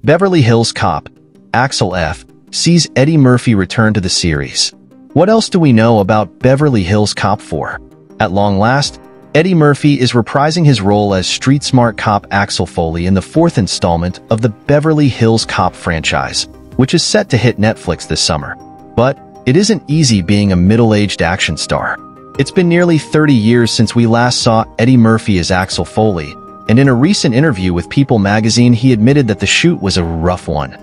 Beverly Hills Cop, Axel F, sees Eddie Murphy return to the series. What else do we know about Beverly Hills Cop 4? At long last, Eddie Murphy is reprising his role as street-smart cop Axel Foley in the fourth installment of the Beverly Hills Cop franchise, which is set to hit Netflix this summer. But it isn't easy being a middle-aged action star. It's been nearly 30 years since we last saw Eddie Murphy as Axel Foley, and in a recent interview with People magazine, he admitted that the shoot was a rough one.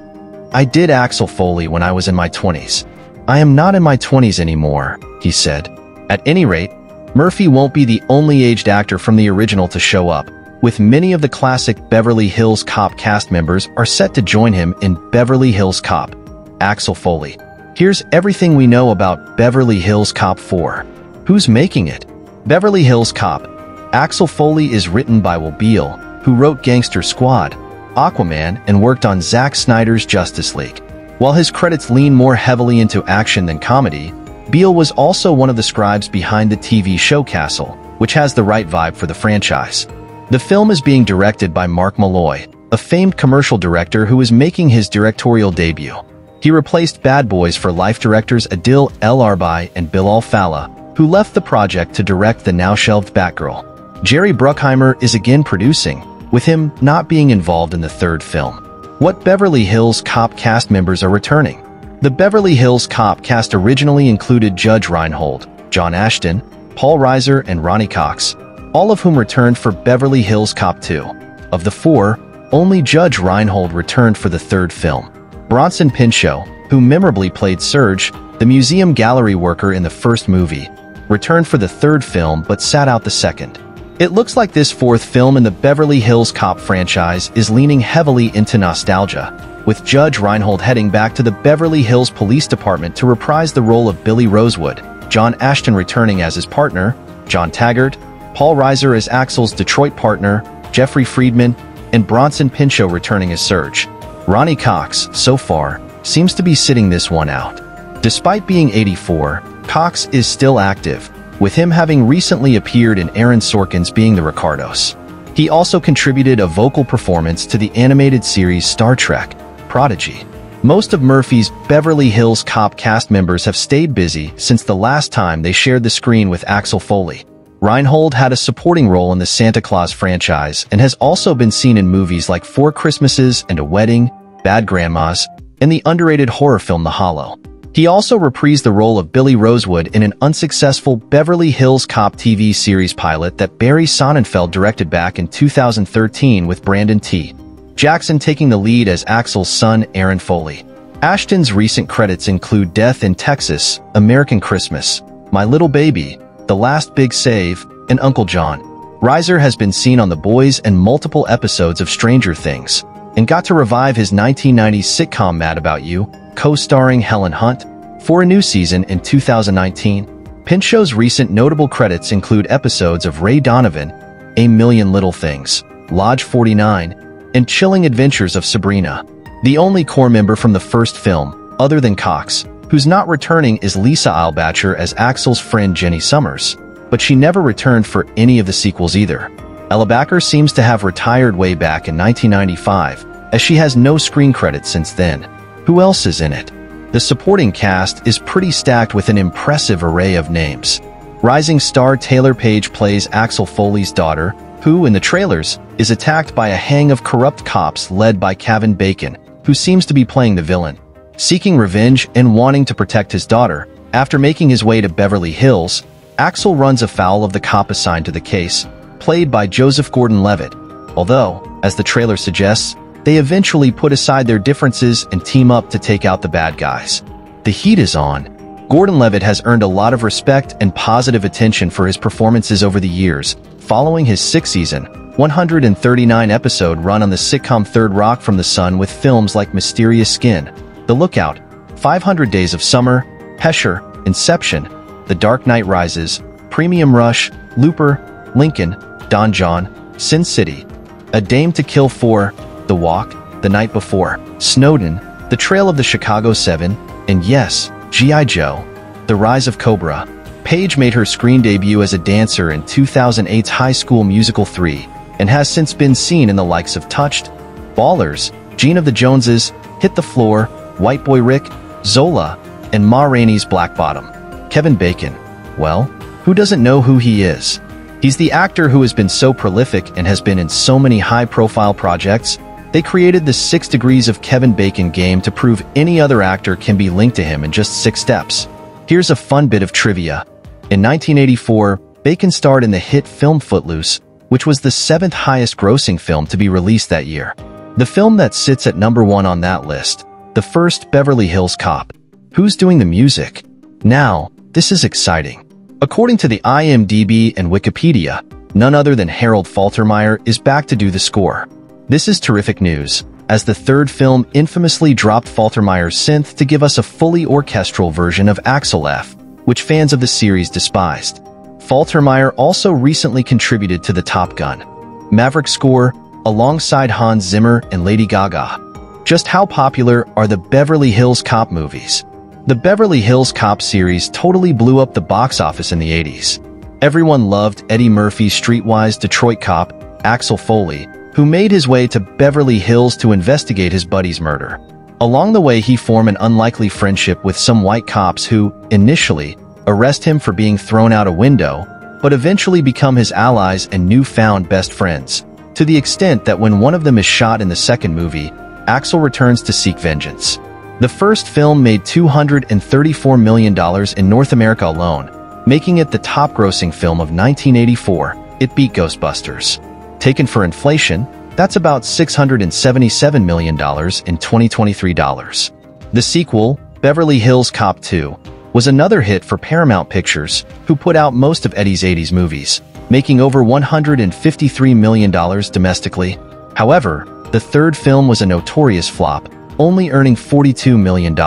"I did Axel Foley when I was in my 20s. I am not in my 20s anymore," he said. At any rate, Murphy won't be the only aged actor from the original to show up, with many of the classic Beverly Hills Cop cast members are set to join him in Beverly Hills Cop, Axel Foley. Here's everything we know about Beverly Hills Cop 4. Who's making it? Beverly Hills Cop, Axel Foley is written by Will Beall, who wrote Gangster Squad, Aquaman, and worked on Zack Snyder's Justice League. While his credits lean more heavily into action than comedy, Beall was also one of the scribes behind the TV show Castle, which has the right vibe for the franchise. The film is being directed by Mark Malloy, a famed commercial director who is making his directorial debut. He replaced Bad Boys for Life directors Adil El Arbai and Bilal Fallah, who left the project to direct the now-shelved Batgirl. Jerry Bruckheimer is again producing, with him not being involved in the third film. What Beverly Hills Cop cast members are returning? The Beverly Hills Cop cast originally included Judge Reinhold, John Ashton, Paul Reiser, and Ronnie Cox, all of whom returned for Beverly Hills Cop 2. Of the four, only Judge Reinhold returned for the third film. Bronson Pinchot, who memorably played Serge, the museum gallery worker in the first movie, returned for the third film but sat out the second. It looks like this fourth film in the Beverly Hills Cop franchise is leaning heavily into nostalgia, with Judge Reinhold heading back to the Beverly Hills Police Department to reprise the role of Billy Rosewood, John Ashton returning as his partner, John Taggart, Paul Reiser as Axel's Detroit partner, Jeffrey Friedman, and Bronson Pinchot returning as Serge. Ronnie Cox, so far, seems to be sitting this one out. Despite being 84, Cox is still active, with him having recently appeared in Aaron Sorkin's Being the Ricardos. He also contributed a vocal performance to the animated series Star Trek: Prodigy. Most of Murphy's Beverly Hills Cop cast members have stayed busy since the last time they shared the screen with Axel Foley. Reinhold had a supporting role in the Santa Claus franchise and has also been seen in movies like Four Christmases and a Wedding, Bad Grandmas, and the underrated horror film The Hollow. He also reprised the role of Billy Rosewood in an unsuccessful Beverly Hills Cop TV series pilot that Barry Sonnenfeld directed back in 2013 with Brandon T. Jackson taking the lead as Axel's son, Aaron Foley. Ashton's recent credits include Death in Texas, American Christmas, My Little Baby, The Last Big Save, and Uncle John. Reiser has been seen on The Boys and multiple episodes of Stranger Things, and got to revive his 1990s sitcom Mad About You, co-starring Helen Hunt, for a new season in 2019. Pinchot's recent notable credits include episodes of Ray Donovan, A Million Little Things, Lodge 49, and Chilling Adventures of Sabrina. The only core member from the first film, other than Cox, who's not returning, is Lisa Eilbacher as Axel's friend Jenny Summers, but she never returned for any of the sequels either. Eilbacher seems to have retired way back in 1995, as she has no screen credits since then. Who else is in it? The supporting cast is pretty stacked with an impressive array of names. Rising star Taylor Page plays Axel Foley's daughter, who, in the trailers, is attacked by a gang of corrupt cops led by Kevin Bacon, who seems to be playing the villain. Seeking revenge and wanting to protect his daughter, after making his way to Beverly Hills, Axel runs afoul of the cop assigned to the case, played by Joseph Gordon-Levitt, although, as the trailer suggests, they eventually put aside their differences and team up to take out the bad guys. The heat is on. Gordon-Levitt has earned a lot of respect and positive attention for his performances over the years, following his six-season, 139-episode run on the sitcom Third Rock from the Sun with films like Mysterious Skin, The Lookout, 500 Days of Summer, Hesher, Inception, The Dark Knight Rises, Premium Rush, Looper, Lincoln, Don John, Sin City, A Dame to Kill For, The Walk, The Night Before, Snowden, The Trail of the Chicago 7, and yes, G.I. Joe, The Rise of Cobra. Page made her screen debut as a dancer in 2008's High School Musical 3, and has since been seen in the likes of Touched, Ballers, Gene of the Joneses, Hit the Floor, White Boy Rick, Zola, and Ma Rainey's Black Bottom. Kevin Bacon. Well, who doesn't know who he is? He's the actor who has been so prolific and has been in so many high-profile projects. They created the 6 Degrees of Kevin Bacon game to prove any other actor can be linked to him in just 6 steps. Here's a fun bit of trivia. In 1984, Bacon starred in the hit film Footloose, which was the 7th highest-grossing film to be released that year. The film that sits at number 1 on that list, the first Beverly Hills Cop. Who's doing the music? Now, this is exciting. According to the IMDb and Wikipedia, none other than Harold Faltermeyer is back to do the score. This is terrific news, as the third film infamously dropped Faltermeyer's synth to give us a fully orchestral version of Axel F, which fans of the series despised. Faltermeyer also recently contributed to the Top Gun Maverick score, alongside Hans Zimmer and Lady Gaga. Just how popular are the Beverly Hills Cop movies? The Beverly Hills Cop series totally blew up the box office in the 80s. Everyone loved Eddie Murphy's streetwise Detroit cop, Axel Foley, who made his way to Beverly Hills to investigate his buddy's murder. Along the way, he formed an unlikely friendship with some white cops who, initially, arrest him for being thrown out a window, but eventually become his allies and newfound best friends, to the extent that when one of them is shot in the second movie, Axel returns to seek vengeance. The first film made $234 million in North America alone, making it the top-grossing film of 1984. It beat Ghostbusters. Taken for inflation, that's about $677 million in 2023 dollars. The sequel, Beverly Hills Cop 2, was another hit for Paramount Pictures, who put out most of Eddie's 80s movies, making over $153 million domestically. However, the third film was a notorious flop, only earning $42 million.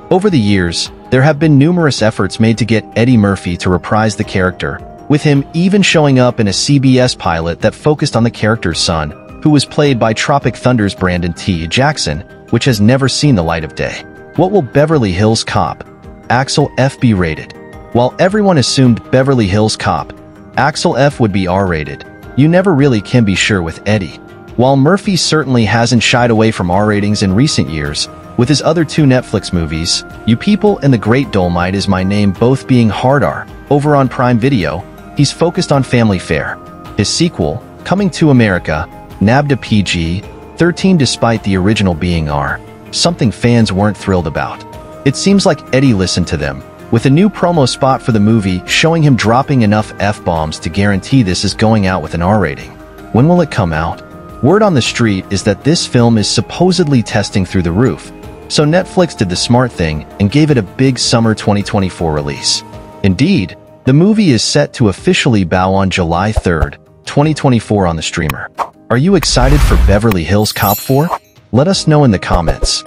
Over the years, there have been numerous efforts made to get Eddie Murphy to reprise the character, with him even showing up in a CBS pilot that focused on the character's son, who was played by Tropic Thunder's Brandon T. Jackson, which has never seen the light of day. What will Beverly Hills Cop Axel F be rated? While everyone assumed Beverly Hills Cop Axel F would be R-rated, you never really can be sure with Eddie. While Murphy certainly hasn't shied away from R ratings in recent years, with his other 2 Netflix movies, You People and The Great Dolomite Is My Name both being hard R, over on Prime Video, he's focused on family fare. His sequel, Coming to America, nabbed a PG-13 despite the original being R, something fans weren't thrilled about. It seems like Eddie listened to them, with a new promo spot for the movie showing him dropping enough F-bombs to guarantee this is going out with an R rating. When will it come out? Word on the street is that this film is supposedly testing through the roof, so Netflix did the smart thing and gave it a big summer 2024 release. Indeed, the movie is set to officially bow on July 3rd, 2024 on the streamer. Are you excited for Beverly Hills Cop 4? Let us know in the comments.